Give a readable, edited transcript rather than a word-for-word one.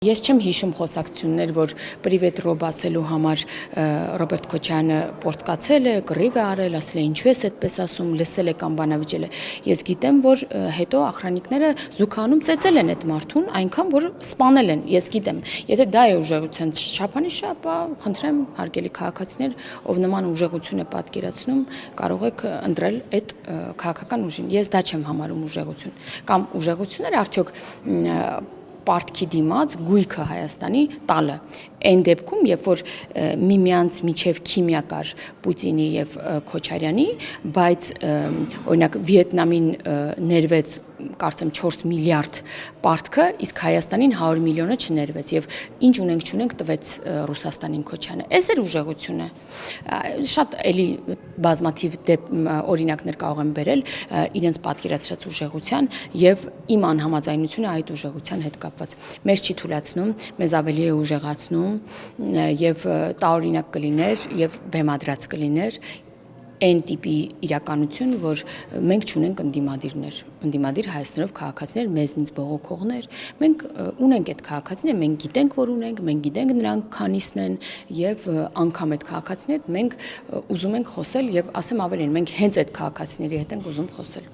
Ես չեմ հիշում խոսակցություններ, որ պրիվետ ռոբ ասելու համար Ռոբերտ Քոչարյանը պորտկացել է, կռիվ է արել, ասել է ինչու ես այդպես ասում, լսել է կամ բանավիճել է։ Ես գիտեմ, որ հետո ախրանիկները զուգանում ծեծել են այդ մարդուն, այնքան որ սպանել են, ես գիտեմ։ Եթե դա է ուժեղության չափանիշը, ապա խնդրեմ հարգելի քաղաքացիներ, ով նման ուժեղություն է պատկերացնում, կարող եք ընտրել այդ քաղաքական ուժին։ Ես դա չեմ համարում ուժեղություն։ Կամ ուժեղությունները արդյոք պարտքի դիմաց գույքը Հայաստանի տալը այն դեպքում, երբ որ միմյանց միջև քիմիա կար Պուտինի եւ Քոչարյանի, բայց օրինակ Վիետնամին ներվեց կարծեմ 4 միլիարդ պարտքը, իսկ Հայաստանին 100 միլիոնը չներվեց եւ ինչ ունենք չունենք տվեց Ռուսաստանին Քոչարյանը։ Այս էր ուժեղությունը։ Շատ էլի բազմաթիվ օրինակներ կարող եմ բերել իրենց պատկերացրած ուժեղության եւ իմ անհամաձայնությունը այդ ուժեղության հետ կապված։ Մեզ չի թույլատնում, մեզ ավելի է ուժեղացնում եւ տարօրինակ կլիներ եւ բեմադրած կլիներ այն տիպի իրականություն, որ մենք չունենք ընդդիմադիր Հայաստանով քաղաքացիներ, մեզնից բողոքողներ, մենք ունենք այդ քաղաքացիները, մենք գիտենք, որ ունենք, մենք գիտենք նրանք քանիսն են եւ անգամ այդ քաղաքացիների հետ մենք ուզում ենք խոսել եւ ասեմ ավելին, մենք հենց այդ քաղաքացիների հետ ենք ուզում խոսել։